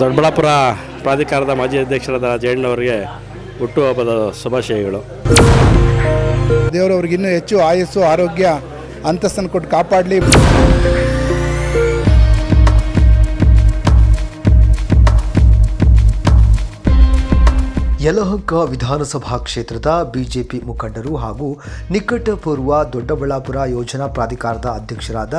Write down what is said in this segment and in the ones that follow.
ದೊಡ್ಡಬಳ್ಳಾಪುರ ಪ್ರಾಧಿಕಾರದ ಮಾಜಿ ಅಧ್ಯಕ್ಷರಾದ ಜಯಣ್ಣವರಿಗೆ ಹುಟ್ಟುಹಬ್ಬದ ಶುಭಾಶಯಗಳು. ದೇವರವ್ರಿಗೆ ಇನ್ನೂ ಹೆಚ್ಚು ಆಯಸ್ಸು ಆರೋಗ್ಯ ಅಂತಸ್ತನ್ನು ಕೊಟ್ಟು ಕಾಪಾಡಲಿ. ಯಲಹಂಕ ವಿಧಾನಸಭಾ ಕ್ಷೇತ್ರದ ಬಿಜೆಪಿ ಮುಖಂಡರು ಹಾಗೂ ನಿಕಟಪೂರ್ವ ದೊಡ್ಡಬಳ್ಳಾಪುರ ಯೋಜನಾ ಪ್ರಾಧಿಕಾರದ ಅಧ್ಯಕ್ಷರಾದ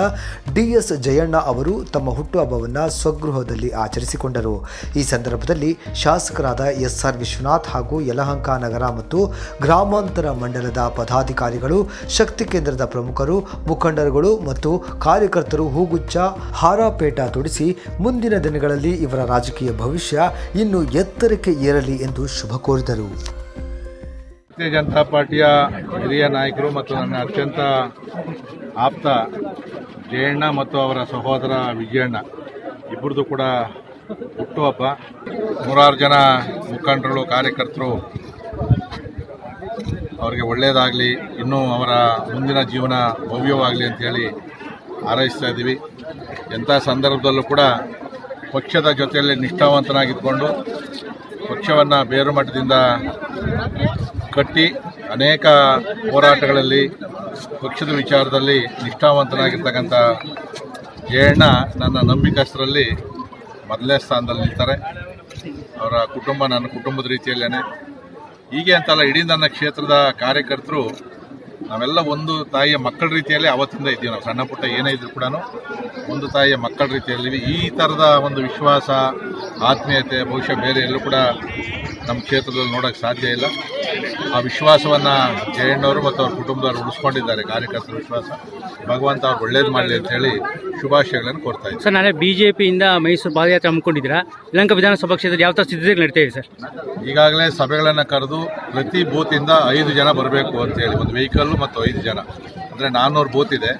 ಡಿಎಸ್ ಜಯಣ್ಣ ಅವರು ತಮ್ಮ ಹುಟ್ಟುಹಬ್ಬವನ್ನು ಸ್ವಗೃಹದಲ್ಲಿ ಆಚರಿಸಿಕೊಂಡರು. ಈ ಸಂದರ್ಭದಲ್ಲಿ ಶಾಸಕರಾದ ಎಸ್ಆರ್ ವಿಶ್ವನಾಥ್ ಹಾಗೂ ಯಲಹಂಕ ನಗರ ಮತ್ತು ಗ್ರಾಮಾಂತರ ಮಂಡಲದ ಪದಾಧಿಕಾರಿಗಳು, ಶಕ್ತಿ ಕೇಂದ್ರದ ಪ್ರಮುಖರು, ಮುಖಂಡರುಗಳು ಮತ್ತು ಕಾರ್ಯಕರ್ತರು ಹೂಗುಚ್ಛ, ಹಾರಪೇಟ ತೊಡಿಸಿ ಮುಂದಿನ ದಿನಗಳಲ್ಲಿ ಇವರ ರಾಜಕೀಯ ಭವಿಷ್ಯ ಇನ್ನೂ ಎತ್ತರಕ್ಕೆ ಏರಲಿ ಎಂದು ಶುಭ ಕೋರಿದರು. ಭಾರತೀಯ ಜನತಾ ಪಾರ್ಟಿಯ ಹಿರಿಯ ನಾಯಕರು ಮತ್ತು ನನ್ನ ಅತ್ಯಂತ ಆಪ್ತ ಜಯಣ್ಣ ಮತ್ತು ಅವರ ಸಹೋದರ ವಿಜಯಣ್ಣ ಇಬ್ಬರದು ಕೂಡ ಹುಟ್ಟುಹಬ್ಬ. 100 ಜನ ಮುಖಂಡರು, ಕಾರ್ಯಕರ್ತರು ಅವರಿಗೆ ಒಳ್ಳೆಯದಾಗಲಿ, ಇನ್ನೂ ಅವರ ಮುಂದಿನ ಜೀವನ ಭವ್ಯವಾಗಲಿ ಅಂತೇಳಿ ಹಾರೈಸ್ತಾ ಇದ್ದೀವಿ. ಎಂಥ ಸಂದರ್ಭದಲ್ಲೂ ಕೂಡ ಪಕ್ಷದ ಜೊತೆಯಲ್ಲಿ ನಿಷ್ಠಾವಂತನಾಗಿದ್ದುಕೊಂಡು ಪಕ್ಷವನ್ನು ಬೇರು ಮಟ್ಟದಿಂದ ಕಟ್ಟಿ ಅನೇಕ ಹೋರಾಟಗಳಲ್ಲಿ ಪಕ್ಷದ ವಿಚಾರದಲ್ಲಿ ನಿಷ್ಠಾವಂತನಾಗಿರ್ತಕ್ಕಂಥ ಜಯಣ್ಣ ನನ್ನ ನಂಬಿಕಸ್ಥರಲ್ಲಿ ಮೊದಲನೇ ಸ್ಥಾನದಲ್ಲಿ ನಿಲ್ತಾರೆ. ಅವರ ಕುಟುಂಬ ನನ್ನ ಕುಟುಂಬದ ರೀತಿಯಲ್ಲೇ ಹೀಗೆ ಅಂತಲ್ಲ, ಇಡೀ ನನ್ನ ಕ್ಷೇತ್ರದ ಕಾರ್ಯಕರ್ತರು ನಾವೆಲ್ಲ ಒಂದು ತಾಯಿಯ ಮಕ್ಕಳ ರೀತಿಯಲ್ಲಿ ಅವತ್ತಿಂದ ಇದ್ದೀವಿ. ನಾವು ಸಣ್ಣ ಪುಟ್ಟ ಏನೇ ಇದ್ರೂ ಕೂಡ ಒಂದು ತಾಯಿಯ ಮಕ್ಕಳ ರೀತಿಯಲ್ಲಿ ಈ ಥರದ ಒಂದು ವಿಶ್ವಾಸ, ಆತ್ಮೀಯತೆ ಬಹುಶಃ ಬೇರೆ ಎಲ್ಲೂ ಕೂಡ ನಮ್ಮ ಕ್ಷೇತ್ರದಲ್ಲಿ ನೋಡೋಕ್ಕೆ ಸಾಧ್ಯ ಇಲ್ಲ. ಆ ವಿಶ್ವಾಸವನ್ನು ಜಯಣ್ಣವರು ಮತ್ತು ಅವ್ರ ಕುಟುಂಬದವರು ಉಳಿಸ್ಕೊಂಡಿದ್ದಾರೆ. ಕಾರ್ಯಕರ್ತರ ವಿಶ್ವಾಸ ಭಗವಂತ ಅವ್ರು ಒಳ್ಳೇದು ಮಾಡಲಿ ಅಂತ ಹೇಳಿ ಶುಭಾಶಯಗಳನ್ನು ಕೋರ್ತಾ ಇದ್ದಾರೆ. ಸರ್, ನಾಳೆ ಬಿಜೆಪಿಯಿಂದ ಮೈಸೂರು ಪಾದಯಾತ್ರೆ ಹಮ್ಮಿಕೊಂಡಿದ್ದೀರಾ. ಯಲಹಂಕ ವಿಧಾನಸಭಾ ಕ್ಷೇತ್ರದಲ್ಲಿ ಯಾವ ಥರ ಸಿದ್ಧತೆಗಳು ನಡೀತಾ ಇದೆ ಸರ್? ಈಗಾಗಲೇ ಸಭೆಗಳನ್ನು ಕರೆದು ಪ್ರತಿ ಬೂತಿಂದ 5 ಜನ ಬರಬೇಕು ಅಂತೇಳಿ, ಒಂದು ವೆಹಿಕಲ್ಲು ಮತ್ತು 5 ಜನ, ಅಂದರೆ 400 ಬೂತ್ ಇದೆ.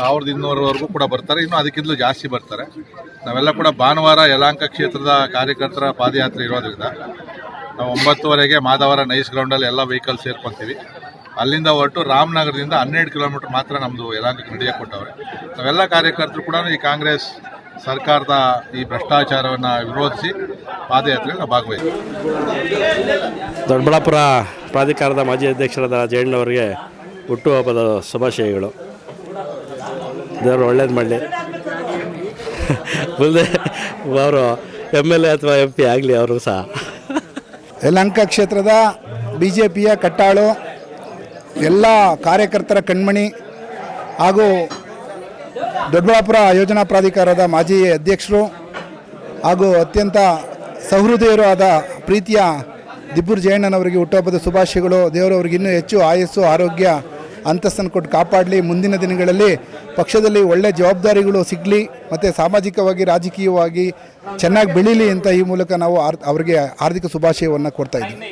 1200ವರೆಗೂ ಕೂಡ ಬರ್ತಾರೆ, ಇನ್ನೂ ಅದಕ್ಕಿಂತಲೂ ಜಾಸ್ತಿ ಬರ್ತಾರೆ. ನಾವೆಲ್ಲ ಕೂಡ ಭಾನುವಾರ ಯಲಹಂಕ ಕ್ಷೇತ್ರದ ಕಾರ್ಯಕರ್ತರ ಪಾದಯಾತ್ರೆ ಇರೋದ್ರಿಂದ ನಾವು 9:30ಗೆ ಮಾದವರ ನೈಸ್ ಗ್ರೌಂಡಲ್ಲಿ ಎಲ್ಲ ವೆಹಿಕಲ್ ಸೇರ್ಕೊತೀವಿ. ಅಲ್ಲಿಂದ ಹೊರಟು ರಾಮನಗರದಿಂದ 12 ಕಿಲೋಮೀಟರ್ ಮಾತ್ರ ನಮ್ಮದು ಯಲಹಂಕಕ್ಕೆ ನಡೆಯಕ್ಕೆ ಕೊಟ್ಟವ್ರೆ. ನಾವೆಲ್ಲ ಕಾರ್ಯಕರ್ತರು ಕೂಡ ಈ ಕಾಂಗ್ರೆಸ್ ಸರ್ಕಾರದ ಈ ಭ್ರಷ್ಟಾಚಾರವನ್ನು ವಿರೋಧಿಸಿ ಪಾದಯಾತ್ರೆಯಲ್ಲಿ ಭಾಗವಹಿಸ್ತೀವಿ. ದೊಡ್ಡಬಳ್ಳಾಪುರ ಪ್ರಾಧಿಕಾರದ ಮಾಜಿ ಅಧ್ಯಕ್ಷರಾದ ಜಯಣ್ಣವರಿಗೆ ಹುಟ್ಟುಹಬ್ಬದ ಶುಭಾಶಯಗಳು. ದೇವರು ಒಳ್ಳೇದು ಮಾಡಲಿ. ಮುಂದೆ ಅವರು MLA ಅಥವಾ MP ಆಗಲಿ ಅವರು ಸಹ. ಯಲಹಂಕ ಕ್ಷೇತ್ರದ BJPಯ ಕಟ್ಟಾಳು, ಎಲ್ಲ ಕಾರ್ಯಕರ್ತರ ಕಣ್ಮಣಿ ಹಾಗೂ ದೊಡ್ಡಬಳ್ಳಾಪುರ ಯೋಜನಾ ಪ್ರಾಧಿಕಾರದ ಮಾಜಿ ಅಧ್ಯಕ್ಷರು ಹಾಗೂ ಅತ್ಯಂತ ಸಹೃದಯರು ಆದ ಪ್ರೀತಿಯ ದಿಬ್ಬೂರು ಜಯಣ್ಣನವರಿಗೆ ಹುಟ್ಟುಹಬ್ಬದ ಶುಭಾಶಯಗಳು. ದೇವರವ್ರಿಗೆ ಇನ್ನೂ ಹೆಚ್ಚು ಆಯಸ್ಸು ಆರೋಗ್ಯ ಅಂತಸ್ತನ್ನು ಕೊಟ್ಟು ಕಾಪಾಡಲಿ. ಮುಂದಿನ ದಿನಗಳಲ್ಲಿ ಪಕ್ಷದಲ್ಲಿ ಒಳ್ಳೆ ಜವಾಬ್ದಾರಿಗಳು ಸಿಗಲಿ ಮತ್ತು ಸಾಮಾಜಿಕವಾಗಿ ರಾಜಕೀಯವಾಗಿ ಚೆನ್ನಾಗಿ ಬೆಳೀಲಿ ಅಂತ ಈ ಮೂಲಕ ನಾವು ಅವರಿಗೆ ಹಾರ್ದಿಕ ಶುಭಾಶಯವನ್ನು ಕೊಡ್ತಾ ಇದ್ದೀವಿ.